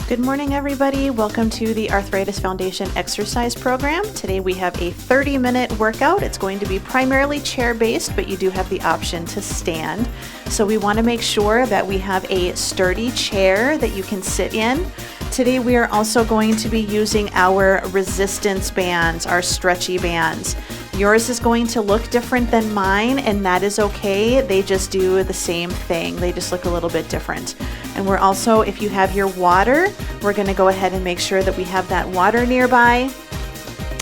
Good morning, everybody. Welcome to the Arthritis Foundation Exercise Program. Today we have a 30-minute workout. It's going to be primarily chair-based, but you do have the option to stand. So we want to make sure that we have a sturdy chair that you can sit in. Today we are also going to be using our resistance bands, our stretchy bands. Yours is going to look different than mine, and that is okay. They just do the same thing. They just look a little bit different. And we're also, if you have your water, we're going to go ahead and make sure that we have that water nearby.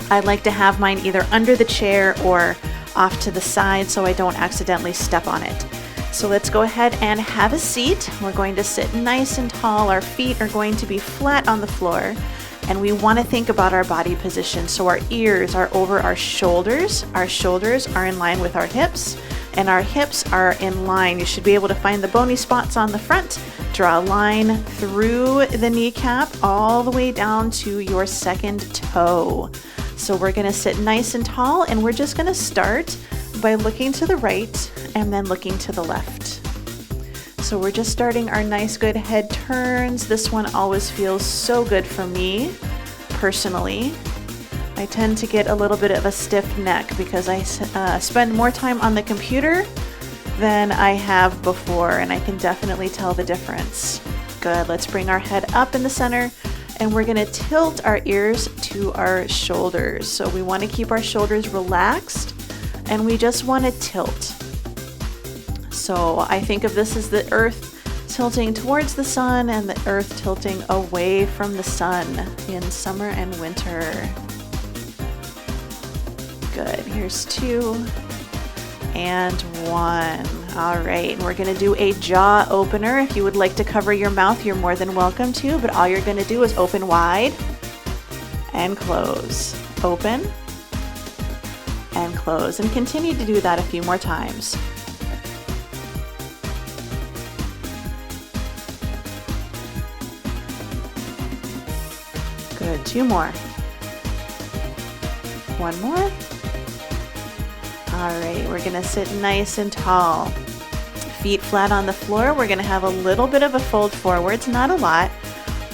I like to have mine either under the chair or off to the side so I don't accidentally step on it. So let's go ahead and have a seat. We're going to sit nice and tall. Our feet are going to be flat on the floor. And we want to think about our body position. So our ears are over our shoulders are in line with our hips, and our hips are in line. You should be able to find the bony spots on the front. Draw a line through the kneecap all the way down to your second toe. So we're going to sit nice and tall, and we're just going to start by looking to the right and then looking to the left. So we're just starting our nice good head turns. This one always feels so good for me, personally. I tend to get a little bit of a stiff neck because I spend more time on the computer than I have before, and I can definitely tell the difference. Good, let's bring our head up in the center, and we're gonna tilt our ears to our shoulders. So we wanna keep our shoulders relaxed, and we just wanna tilt. So I think of this as the earth tilting towards the sun and the earth tilting away from the sun in summer and winter. Good, here's 2 and 1. All right, and we're gonna do a jaw opener. If you would like to cover your mouth, you're more than welcome to, but all you're gonna do is open wide and close. Open and close, and continue to do that a few more times. Good, 2 more. 1 more. All right, we're gonna sit nice and tall. Feet flat on the floor. We're gonna have a little bit of a fold forwards, not a lot.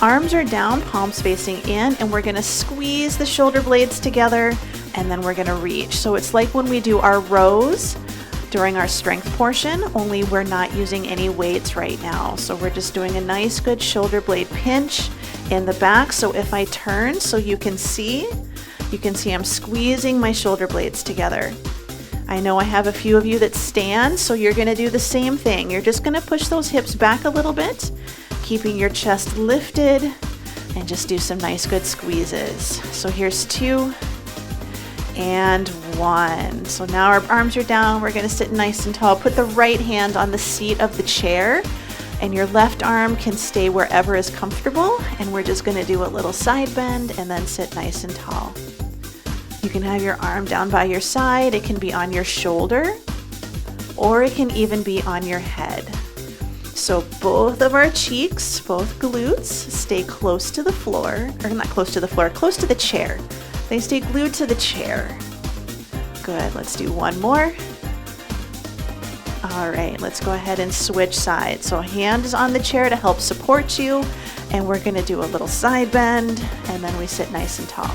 Arms are down, palms facing in, and we're gonna squeeze the shoulder blades together, and then we're gonna reach. So it's like when we do our rows during our strength portion, only we're not using any weights right now. So we're just doing a nice good shoulder blade pinch in the back. So if I turn so you can see I'm squeezing my shoulder blades together. I know I have a few of you that stand, so you're gonna do the same thing. You're just gonna push those hips back a little bit, keeping your chest lifted, and just do some nice good squeezes. So here's 2 and 1. So now our arms are down. We're gonna sit nice and tall. Put the right hand on the seat of the chair, and your left arm can stay wherever is comfortable. And we're just gonna do a little side bend and then sit nice and tall. You can have your arm down by your side. It can be on your shoulder, or it can even be on your head. So both of our cheeks, both glutes, stay close to the floor, or not close to the floor, close to the chair. They stay glued to the chair. Good, let's do 1 more. All right, let's go ahead and switch sides. So hand is on the chair to help support you, and we're gonna do a little side bend, and then we sit nice and tall.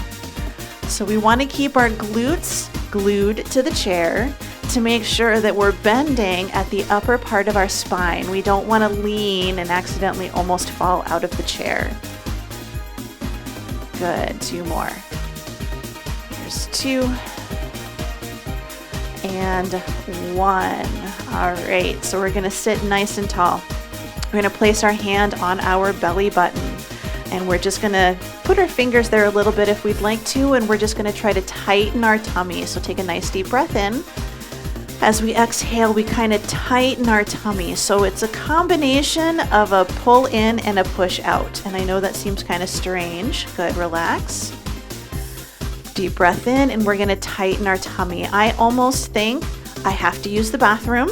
So we wanna keep our glutes glued to the chair to make sure that we're bending at the upper part of our spine. We don't wanna lean and accidentally almost fall out of the chair. Good, 2 more. Here's 2 and 1. All right, so we're gonna sit nice and tall. We're gonna place our hand on our belly button, and we're just gonna put our fingers there a little bit if we'd like to, and we're just gonna try to tighten our tummy. So take a nice deep breath in. As we exhale, we kind of tighten our tummy. So it's a combination of a pull in and a push out. And I know that seems kind of strange. Good, relax. Deep breath in, and we're gonna tighten our tummy. I almost think I have to use the bathroom,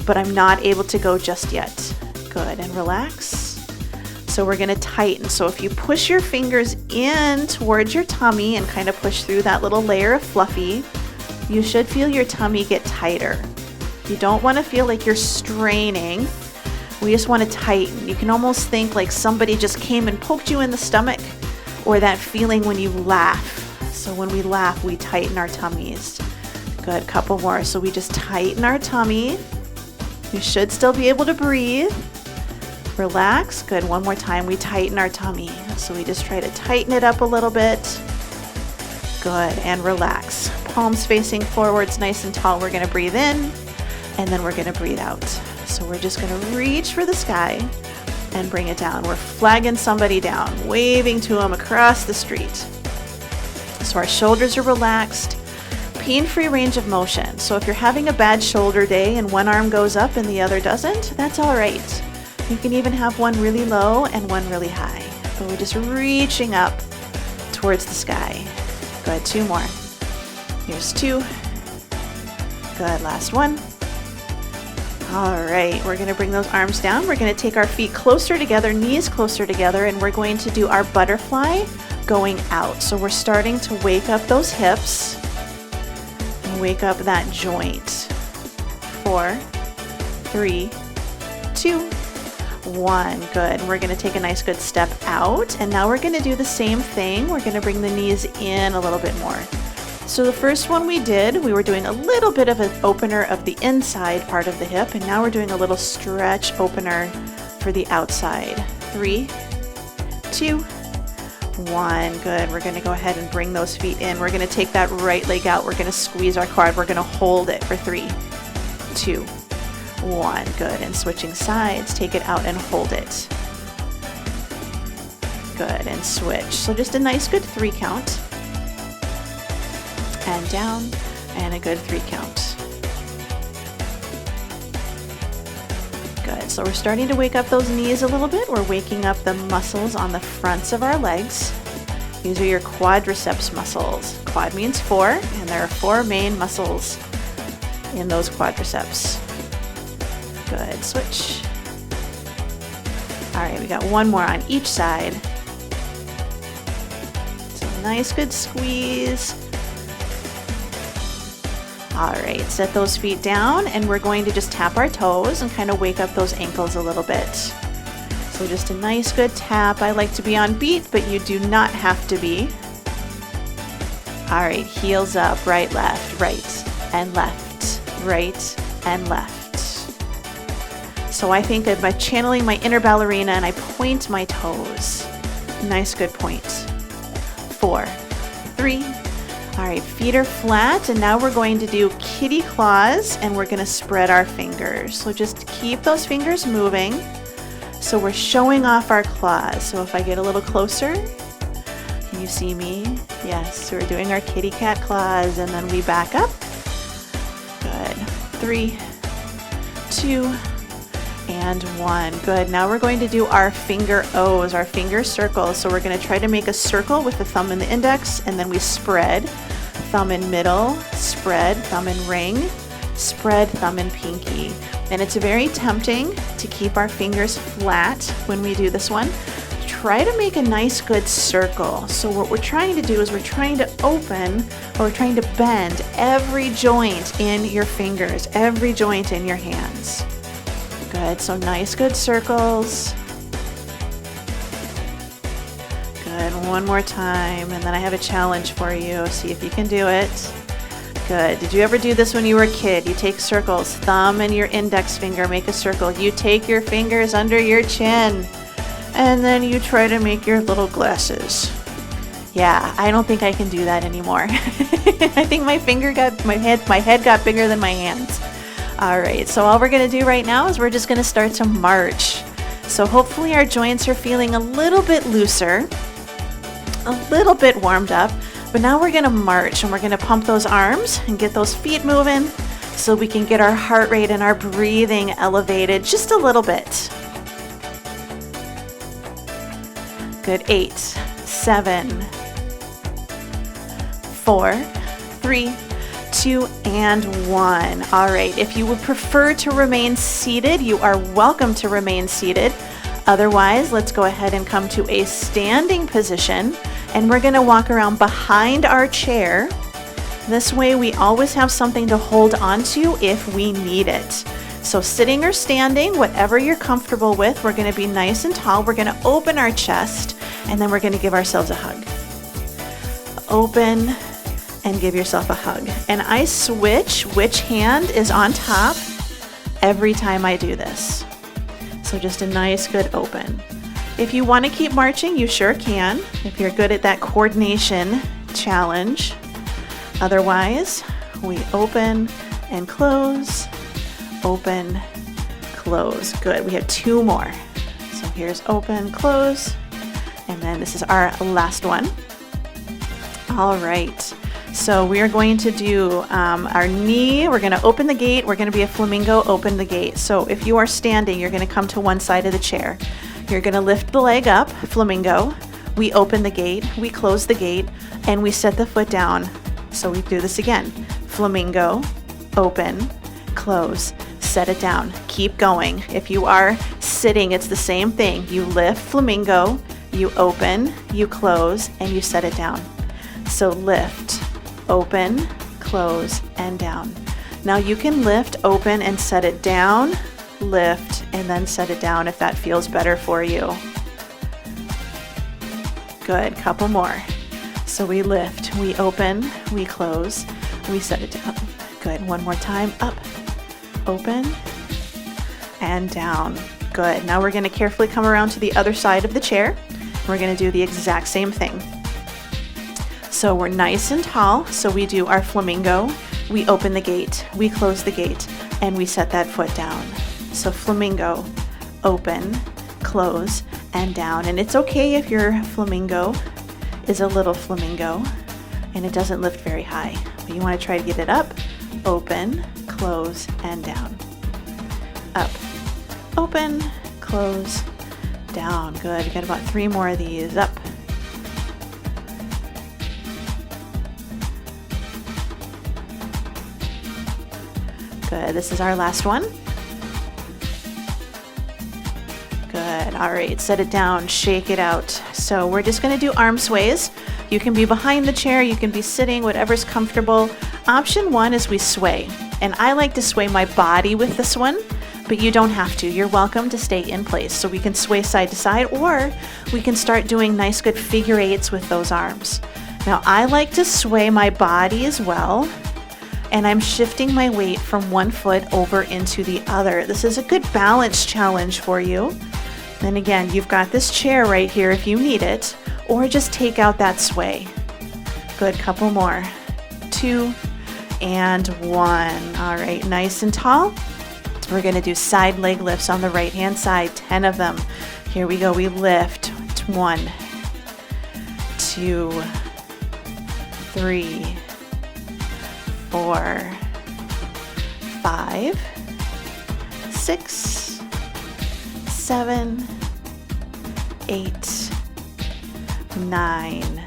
but I'm not able to go just yet. Good, and relax. So we're gonna tighten. So if you push your fingers in towards your tummy and kind of push through that little layer of fluffy, you should feel your tummy get tighter. You don't wanna feel like you're straining We just want to tighten. You can almost think like somebody just came and poked you in the stomach, or that feeling when you laugh. So when we laugh, we tighten our tummies. Good, couple more. So we just tighten our tummy. You should still be able to breathe. Relax. Good, one more time. We tighten our tummy. So we just try to tighten it up a little bit. Good, and relax. Palms facing forwards, nice and tall. We're gonna breathe in, and then we're gonna breathe out. So we're just gonna reach for the sky and bring it down. We're flagging somebody down, waving to them across the street. So our shoulders are relaxed, pain-free range of motion. So if you're having a bad shoulder day and one arm goes up and the other doesn't, that's all right. You can even have one really low and one really high. But we're just reaching up towards the sky. Good, two more. Here's two. Good, last one. All right, we're gonna bring those arms down. We're gonna take our feet closer together, knees closer together, and we're going to do our butterfly going out. So we're starting to wake up those hips and wake up that joint. 4, 3, 2, 1. Good. We're going to take a nice good step out, and now we're going to do the same thing. We're going to bring the knees in a little bit more. So the first one we did, we were doing a little bit of an opener of the inside part of the hip, and now we're doing a little stretch opener for the outside. 3, 2, 1. Good. We're going to go ahead and bring those feet in. We're going to take that right leg out. We're going to squeeze our quad. We're going to hold it for 3, 2, 1. Good. And switching sides, take it out and hold it. Good. And switch. So just a nice good 3 count. And down, and a good 3 count. Good. So we're starting to wake up those knees a little bit. We're waking up the muscles on the fronts of our legs. These are your quadriceps muscles. Quad means 4, and there are 4 main muscles in those quadriceps. Good. Switch. All right, we got one more on each side. So nice good squeeze. All right, set those feet down, and we're going to just tap our toes and kind of wake up those ankles a little bit. So just a nice good tap. I like to be on beat, but you do not have to be. All right, heels up, right, and left, right, and left. So I think of channeling my inner ballerina, and I point my toes. Nice good point. 4, 3, all right, feet are flat, and now we're going to do kitty claws, and we're going to spread our fingers. So just keep those fingers moving. So we're showing off our claws. So if I get a little closer, can you see me? Yes, so we're doing our kitty cat claws, and then we back up. Good. 3, 2, and 1. Good. Now we're going to do our finger O's, our finger circles. So we're going to try to make a circle with the thumb and the index, and then we spread. Thumb in middle, spread, thumb in ring, spread, thumb in pinky. And it's very tempting to keep our fingers flat when we do this one. Try to make a nice good circle. So what we're trying to do is we're trying to open, or we're trying to bend every joint in your fingers, every joint in your hands. Good, so nice good circles. Good, one more time, and then I have a challenge for you. See if you can do it. Good. Did you ever do this when you were a kid? You take circles, thumb and your index finger, make a circle. You take your fingers under your chin, and then you try to make your little glasses. Yeah, I don't think I can do that anymore. I think my head got bigger than my hands. All right, so all we're gonna do right now is we're just gonna start to march. So hopefully our joints are feeling a little bit looser, a little bit warmed up, but now we're gonna march, and we're gonna pump those arms and get those feet moving so we can get our heart rate and our breathing elevated just a little bit. Good. 8, 7, 4, 3, 2, and 1. All right, if you would prefer to remain seated, you are welcome to remain seated. Otherwise, let's go ahead and come to a standing position, and we're gonna walk around behind our chair. This way we always have something to hold onto if we need it. So sitting or standing, whatever you're comfortable with, we're going to be nice and tall. We're going to open our chest, and then we're going to give ourselves a hug. Open and give yourself a hug. And I switch which hand is on top every time I do this. So just a nice, good open. If you want to keep marching, you sure can, if you're good at that coordination challenge. Otherwise, we open and close, open, close. Good, we have 2 more. So here's open, close, and then this is our last one. All right, so we are going to do our knee. We're going to open the gate. We're going to be a flamingo, open the gate. So if you are standing, you're going to come to one side of the chair. You're going to lift the leg up, flamingo. We open the gate, we close the gate, and we set the foot down. So we do this again. Flamingo, open, close, set it down. Keep going. If you are sitting, it's the same thing. You lift, flamingo, you open, you close, and you set it down. So lift, open, close, and down. Now you can lift, open, and set it down, lift, and then set it down if that feels better for you. Good, couple more. So we lift, we open, we close, we set it down. Good, one more time, up, open, and down. Good, now we're gonna carefully come around to the other side of the chair. We're gonna do the exact same thing. So we're nice and tall, so we do our flamingo, we open the gate, we close the gate, and we set that foot down. So flamingo, open, close, and down. And it's okay if your flamingo is a little flamingo and it doesn't lift very high, but you want to try to get it up, open, close, and down. Up, open, close, down. Good, we got about 3 more of these. Up, good, this is our last one. Good, all right, set it down, shake it out. So we're just gonna do arm sways. You can be behind the chair, you can be sitting, whatever's comfortable. Option 1 is we sway. And I like to sway my body with this one, but you don't have to. You're welcome to stay in place. So we can sway side to side, or we can start doing nice, good figure 8s with those arms. Now I like to sway my body as well, and I'm shifting my weight from one foot over into the other. This is a good balance challenge for you. Then again, you've got this chair right here if you need it, or just take out that sway. Good, couple more. 2 and 1. All right, nice and tall. We're gonna do side leg lifts on the right hand side, 10 of them. Here we go, we lift. 1, 2, 3, 4, 5, 6, 7, 8, 9,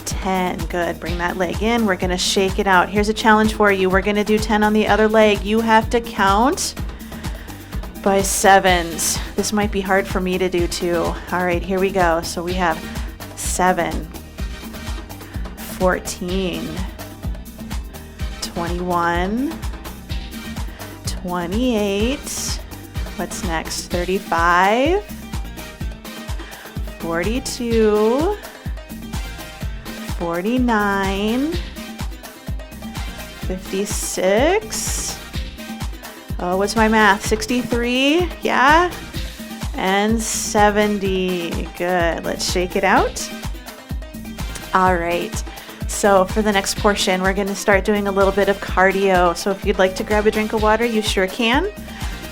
10. Good, bring that leg in. We're gonna shake it out. Here's a challenge for you. We're gonna do 10 on the other leg. You have to count by 7s. This might be hard for me to do too. All right, here we go. So we have 7, 14, 21, 28, what's next? 35, 42, 49, 56, oh, what's my math? 63, yeah, and 70. Good, let's shake it out. All right. So for the next portion, we're going to start doing a little bit of cardio. So if you'd like to grab a drink of water, you sure can.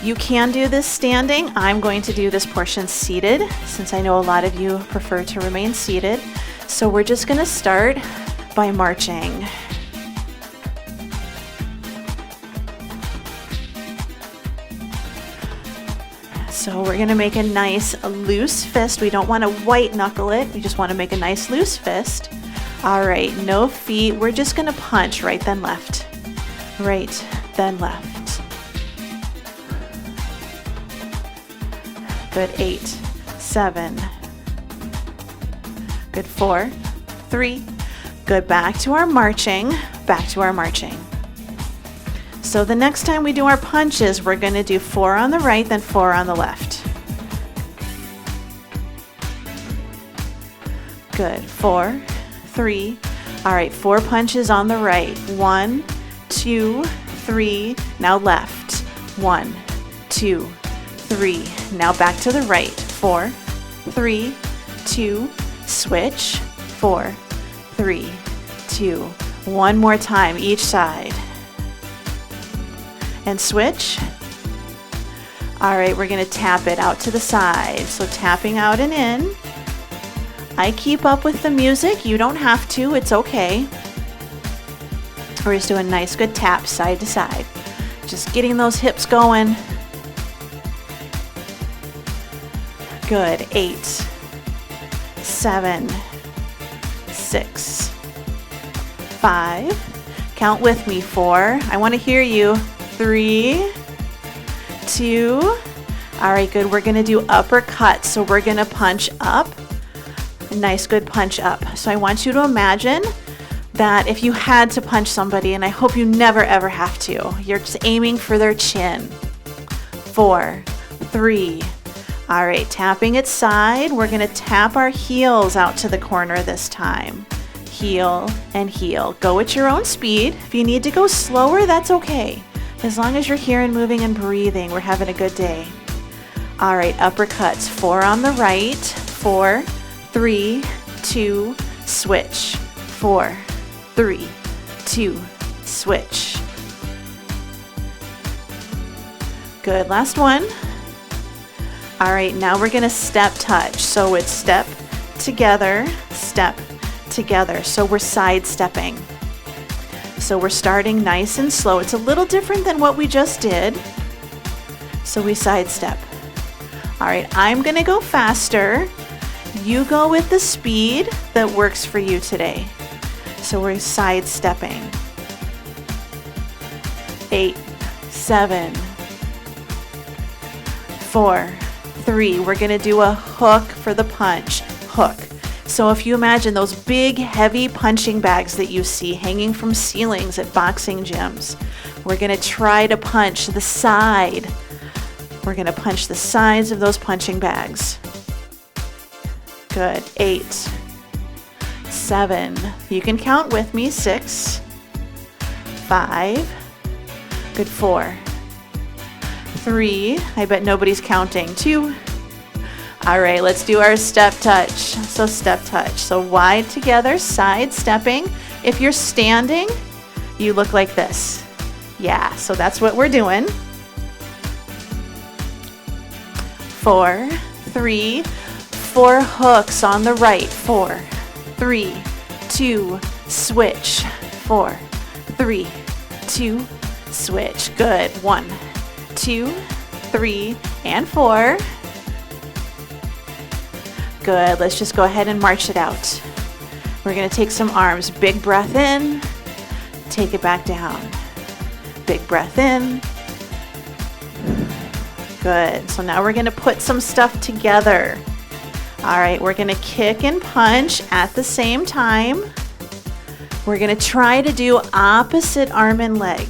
You can do this standing. I'm going to do this portion seated, since I know a lot of you prefer to remain seated. So we're just going to start by marching. So we're going to make a nice loose fist. We don't want to white knuckle it. We just want to make a nice loose fist. All right, no feet. We're just gonna punch right then left. Right then left. Good, 8, 7. Good, 4, 3. Good, back to our marching. Back to our marching. So the next time we do our punches, we're going to do 4 on the right, then 4 on the left. Good. 4, 3. All right, 4 punches on the right. 1, 2, 3. Now left. 1, 2, 3. Now back to the right. 4, 3, 2. Switch. 4, 3, 2. One more time each side. And switch. All right, we're going to tap it out to the side. So tapping out and in. I keep up with the music. You don't have to. It's okay. We're just doing nice, good taps side to side. Just getting those hips going. Good. 8, 7, 6, 5. Count with me. 4. I want to hear you. 3, 2. All right, good. We're going to do uppercut. So we're going to punch up. A nice, good punch up. So I want you to imagine that if you had to punch somebody, and I hope you never ever have to, you're just aiming for their chin. 4, 3. All right, tapping it side. We're going to tap our heels out to the corner this time. Heel and heel. Go at your own speed. If you need to go slower, that's okay. As long as you're here and moving and breathing, we're having a good day. All right, uppercuts. 4 on the right. 4, 3, 2, switch. 4, 3, 2, switch. Good, last one. All right, now we're gonna step touch. So it's step together, step together. So we're side stepping. So we're starting nice and slow. It's a little different than what we just did. So we side step. All right, I'm gonna go faster. You go with the speed that works for you today. So we're side stepping. 8, 7, 4, 3. We're gonna do a hook for the punch. Hook. So if you imagine those big, heavy punching bags that you see hanging from ceilings at boxing gyms, we're gonna try to punch the side. We're gonna punch the sides of those punching bags. Good. 8, 7. You can count with me. 6, 5. Good. 4, 3. I bet nobody's counting. 2. All right, let's do our step touch. So step touch. So wide together, side stepping. If you're standing, you look like this. Yeah, so that's what we're doing. 4, 3, 4 hooks on the right. 4, 3, 2, switch. 4, 3, 2, switch. Good. 1, 2, 3, and 4. Good. Let's just go ahead and march it out. We're going to take some arms. Big breath in. Take it back down. Big breath in. Good. So now we're going to put some stuff together. All right. We're going to kick and punch at the same time. We're going to try to do opposite arm and leg.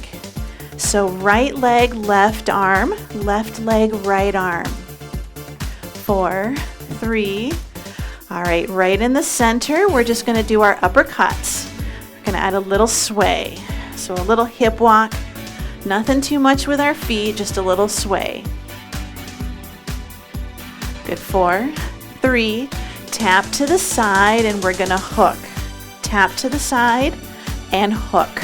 So right leg, left arm, left leg, right arm. 4, 3. All right, right in the center, we're just going to do our uppercuts. We're going to add a little sway. So a little hip walk. Nothing too much with our feet, just a little sway. Good. 4, 3. Tap to the side and we're going to hook. Tap to the side and hook.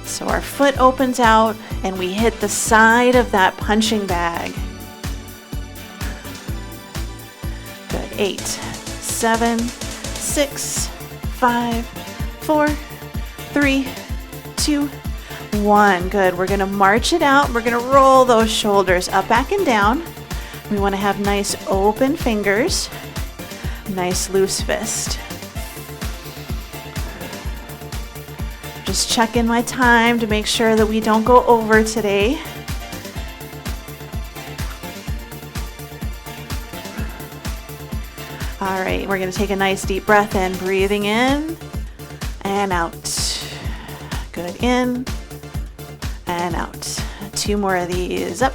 So our foot opens out and we hit the side of that punching bag. Good. 8, 7, 6, 5, 4, 3, 2, 1. Good. We're going to march it out. We're going to roll those shoulders up, back, and down. We want to have nice open fingers, nice loose fist. Just checking my time to make sure that we don't go over today. All right, we're going to take a nice deep breath in, breathing in and out. Good. In and out. 2 more of these. Up.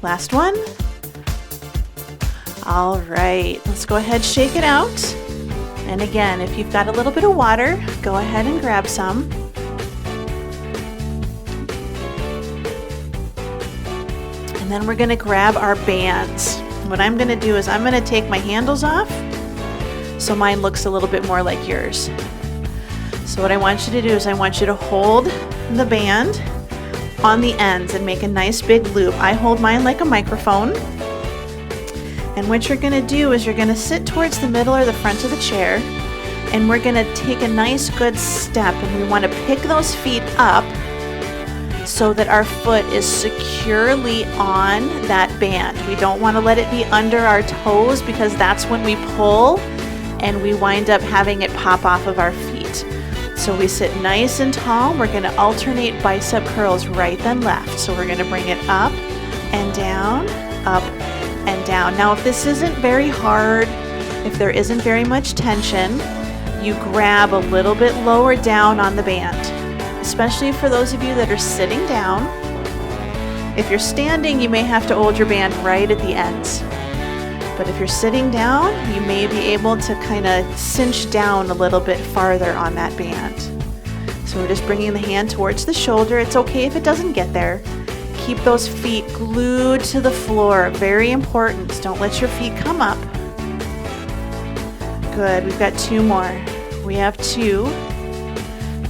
Last one. All right, let's go ahead, shake it out. And again, if you've got a little bit of water, go ahead and grab some. And then we're gonna grab our bands. What I'm gonna do is I'm gonna take my handles off so mine looks a little bit more like yours. So what I want you to do is I want you to hold the band on the ends and make a nice big loop. I hold mine like a microphone. And what you're gonna do is you're gonna sit towards the middle or the front of the chair, and we're gonna take a nice good step, and we wanna pick those feet up so that our foot is securely on that band. We don't wanna let it be under our toes, because that's when we pull and we wind up having it pop off of our feet. So we sit nice and tall. We're gonna alternate bicep curls right then left. So we're gonna bring it up and down, up and down. Now if this isn't very hard, if there isn't very much tension, you grab a little bit lower down on the band, especially for those of you that are sitting down. If you're standing, you may have to hold your band right at the ends. But if you're sitting down, you may be able to kind of cinch down a little bit farther on that band. So we're just bringing the hand towards the shoulder. It's okay if it doesn't get there. Keep those feet glued to the floor. Very important. Don't let your feet come up. Good. We've got 2 more. We have 2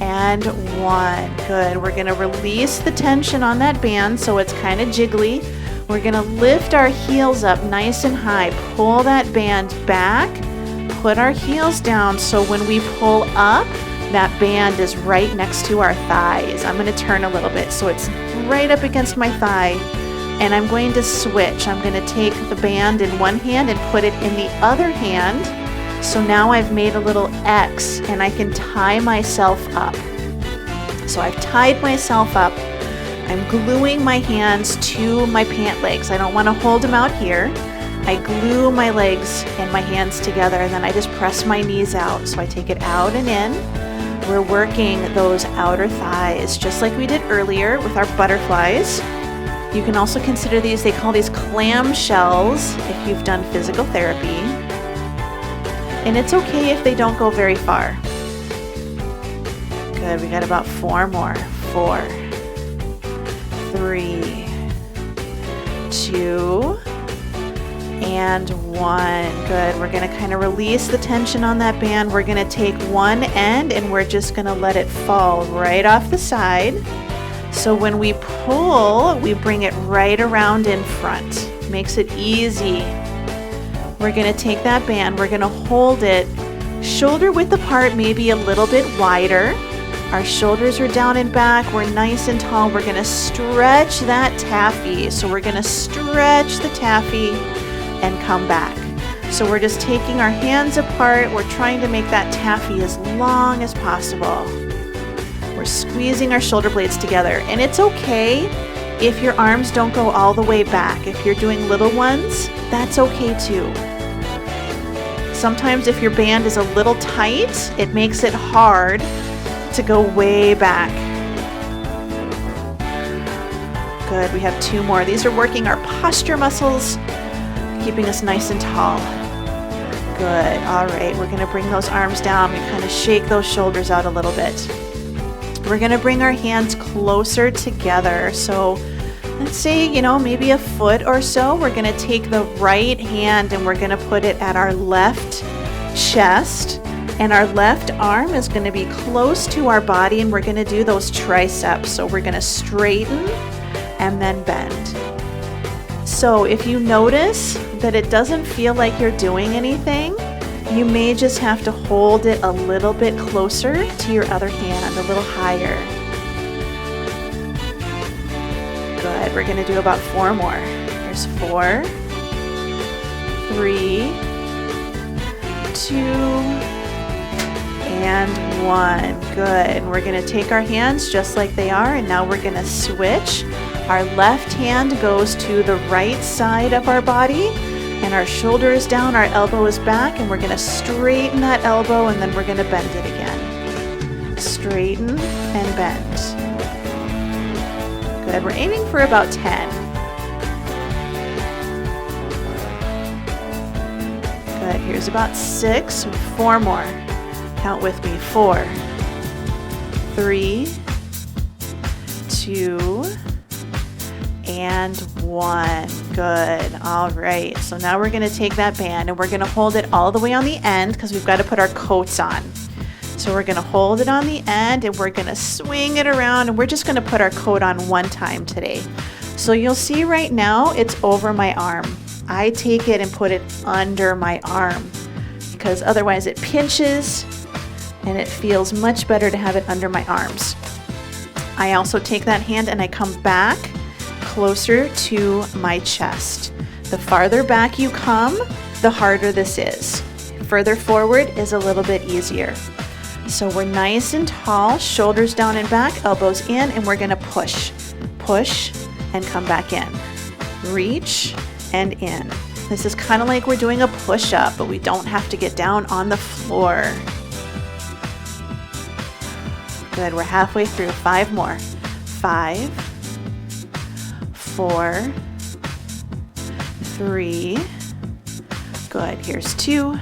and 1. Good. We're going to release the tension on that band so it's kind of jiggly. We're going to lift our heels up nice and high. Pull that band back. Put our heels down so when we pull up, that band is right next to our thighs. I'm going to turn a little bit so it's right up against my thigh, and I'm going to switch. I'm going to take the band in one hand and put it in the other hand. So now I've made a little X and I can tie myself up. So I've tied myself up. I'm gluing my hands to my pant legs. I don't want to hold them out here. I glue my legs and my hands together, and then I just press my knees out. So I take it out and in. We're working those outer thighs just like we did earlier with our butterflies. You can also consider these, they call these clam shells if you've done physical therapy. And it's okay if they don't go very far. Good, we got about 4 more. 4, 3, 2, and 1. Good. We're going to kind of release the tension on that band. We're going to take one end and we're just going to let it fall right off the side. So when we pull, we bring it right around in front. Makes it easy. We're going to take that band. We're going to hold it shoulder width apart, maybe a little bit wider. Our shoulders are down and back. We're nice and tall. We're going to stretch that taffy. So we're going to stretch the taffy and come back. So we're just taking our hands apart. We're trying to make that taffy as long as possible. We're squeezing our shoulder blades together. And it's okay if your arms don't go all the way back. If you're doing little ones, that's okay too. Sometimes if your band is a little tight, it makes it hard to go way back. Good, we have 2 more. These are working our posture muscles, keeping us nice and tall. Good, all right, we're gonna bring those arms down. We kind of shake those shoulders out a little bit. We're gonna bring our hands closer together. So let's say, maybe a foot or so. We're gonna take the right hand and we're gonna put it at our left chest. And our left arm is going to be close to our body, and we're going to do those triceps. So we're going to straighten and then bend. So if you notice that it doesn't feel like you're doing anything, you may just have to hold it a little bit closer to your other hand, a little higher. Good. We're going to do about 4 more. There's 4, 3, 2, and 1. Good. We're going to take our hands just like they are, and now we're going to switch. Our left hand goes to the right side of our body, and our shoulder is down, our elbow is back, and we're going to straighten that elbow, and then we're going to bend it again. straighten and bend. Good, we're aiming for about 10. Good, here's about 6, 4 more. Count with me, 4, 3, 2, and 1. Good. All right. So now we're going to take that band and we're going to hold it all the way on the end because we've got to put our coats on. So we're going to hold it on the end and we're going to swing it around, and we're just going to put our coat on one time today. So you'll see right now it's over my arm. I take it and put it under my arm because otherwise it pinches and it feels much better to have it under my arms. I also take that hand and I come back closer to my chest. The farther back you come, the harder this is. Further forward is a little bit easier. So we're nice and tall, shoulders down and back, elbows in, and we're going to push, and come back in. Reach and in. This is kind of like we're doing a push-up, but we don't have to get down on the floor. Good, we're halfway through. 5 more. 5, 4, 3. Good, here's 2.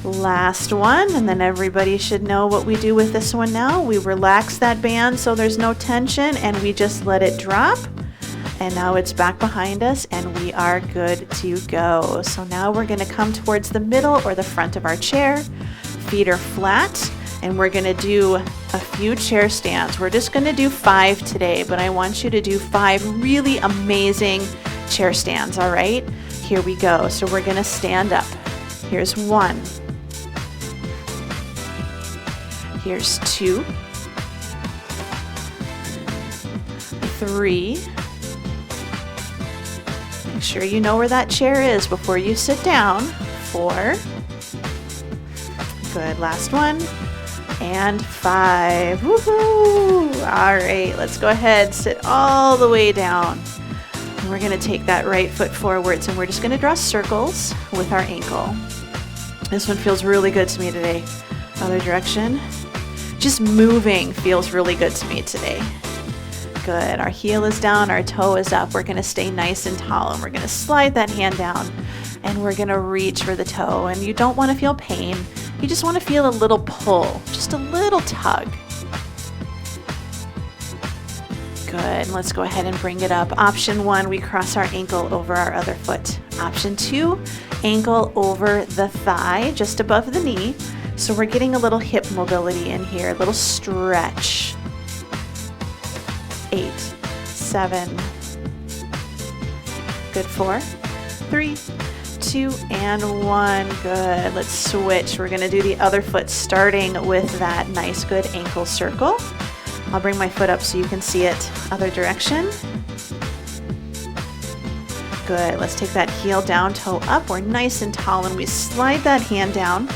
Last one, and then everybody should know what we do with this one now. We relax that band so there's no tension and we just let it drop. And now it's back behind us and we are good to go. So now we're going to come towards the middle or the front of our chair. Feet are flat and we're going to do a few chair stands. We're just going to do 5 today, but I want you to do 5 really amazing chair stands, all right? Here we go. So we're going to stand up. Here's 1. Here's 2, 3. Make sure you know where that chair is before you sit down. 4. Good, last one. And 5. Woohoo! All right, let's go ahead, sit all the way down. And we're going to take that right foot forwards and we're just going to draw circles with our ankle. This one feels really good to me today. Other direction. Just moving feels really good to me today. Good. Our heel is down, our toe is up. We're going to stay nice and tall and we're going to slide that hand down and we're going to reach for the toe. And you don't want to feel pain. You just want to feel a little pull, just a little tug. Good. And let's go ahead and bring it up. Option 1, we cross our ankle over our other foot. Option 2, ankle over the thigh, just above the knee. So we're getting a little hip mobility in here, a little stretch. 8, 7. Good. 4, 3, 2, and 1. Good. Let's switch. We're going to do the other foot starting with that nice good ankle circle. I'll bring my foot up so you can see it. Other direction. Good. Let's take that heel down, toe up. We're nice and tall and we slide that hand down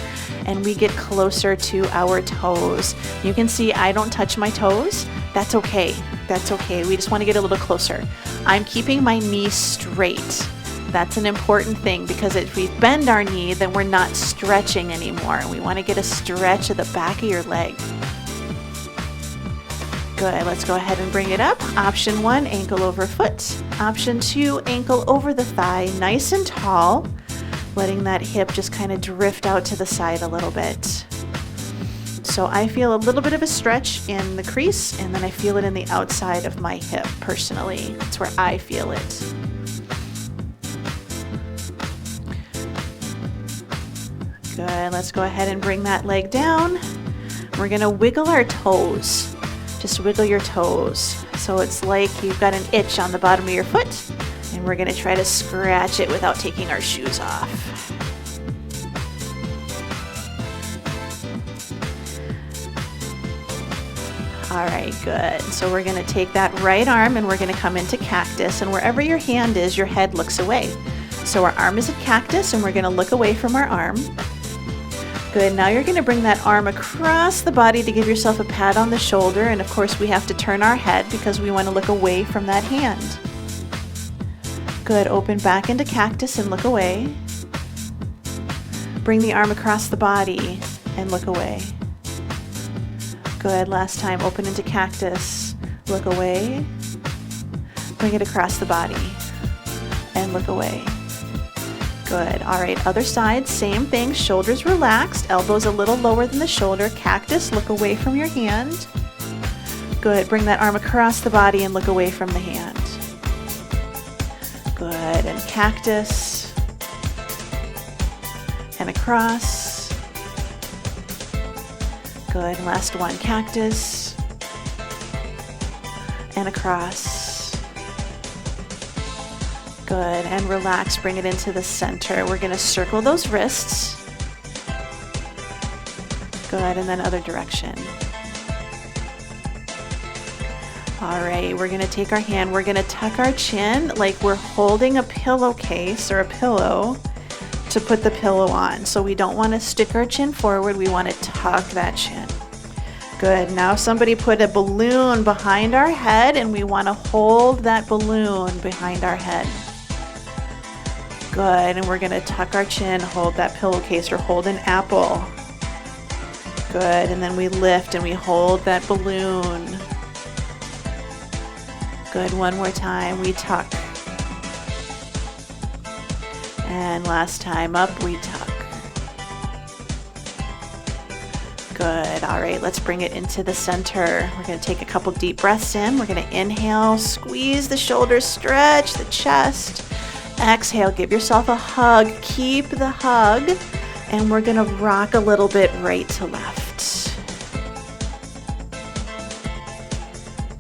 and we get closer to our toes. You can see I don't touch my toes. That's okay. That's okay. We just want to get a little closer. I'm keeping my knee straight. That's an important thing because if we bend our knee, then we're not stretching anymore. We want to get a stretch at the back of your leg. Good. Let's go ahead and bring it up. Option 1, ankle over foot. Option 2, ankle over the thigh, nice and tall. Letting that hip just kind of drift out to the side a little bit. So I feel a little bit of a stretch in the crease and then I feel it in the outside of my hip personally. That's where I feel it. Good, let's go ahead and bring that leg down. We're gonna wiggle our toes. Just wiggle your toes. So it's like you've got an itch on the bottom of your foot. And we're going to try to scratch it without taking our shoes off. All right, good. So we're going to take that right arm and we're going to come into cactus. And wherever your hand is, your head looks away. So our arm is a cactus and we're going to look away from our arm. Good. Now you're going to bring that arm across the body to give yourself a pat on the shoulder. And of course, we have to turn our head because we want to look away from that hand. Good. Open back into cactus and look away. Bring the arm across the body and look away. Good. Last time. Open into cactus. Look away. Bring it across the body. And look away. Good. All right. Other side. Same thing. Shoulders relaxed. Elbows a little lower than the shoulder. Cactus. Look away from your hand. Good. Bring that arm across the body and look away from the hand. Good. And cactus. And across. Good. Last one. Cactus. And across. Good. And relax. Bring it into the center. We're going to circle those wrists. Good. And then other direction. All right, we're gonna take our hand, we're gonna tuck our chin like we're holding a pillowcase or a pillow to put the pillow on. So we don't wanna stick our chin forward, we wanna tuck that chin. Good, now somebody put a balloon behind our head and we wanna hold that balloon behind our head. Good, and we're gonna tuck our chin, hold that pillowcase or hold an apple. Good, and then we lift and we hold that balloon. Good, one more time, we tuck. And last time up, we tuck. Good, all right, let's bring it into the center. We're gonna take a couple deep breaths in. We're gonna inhale, squeeze the shoulders, stretch the chest. Exhale, give yourself a hug, keep the hug. And we're gonna rock a little bit right to left.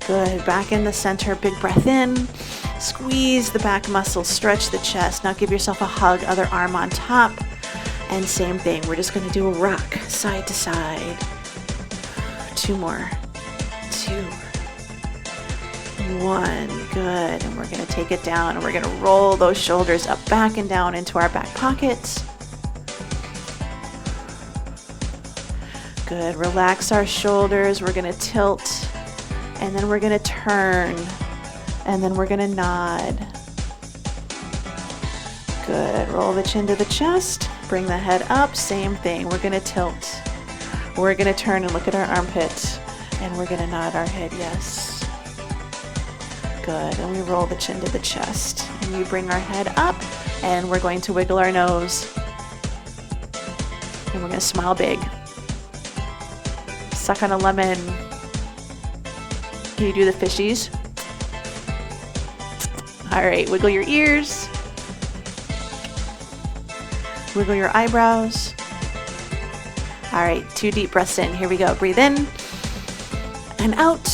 Good, back in the center, big breath in, squeeze the back muscles, stretch the chest. Now give yourself a hug, other arm on top, and same thing. We're just gonna do a rock, side to side. 2 more, 2, 1, good. And we're gonna take it down and we're gonna roll those shoulders up, back and down into our back pockets. Good, relax our shoulders, we're gonna tilt. And then we're gonna turn, and then we're gonna nod. Good, roll the chin to the chest, bring the head up, same thing, we're gonna tilt. We're gonna turn and look at our armpit, and we're gonna nod our head, yes. Good, and we roll the chin to the chest, and we bring our head up, and we're going to wiggle our nose. And we're gonna smile big. Suck on a lemon. Can you do the fishies? All right, wiggle your ears. Wiggle your eyebrows. All right, 2 deep breaths in. Here we go. Breathe in and out.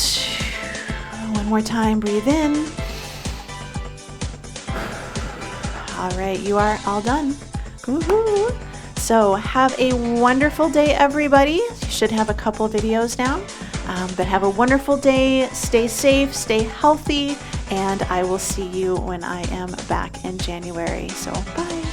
One more time. Breathe in. All right, you are all done. Woohoo! So have a wonderful day, everybody. You should have a couple videos now. But have a wonderful day, stay safe, stay healthy, and I will see you when I am back in January. So bye.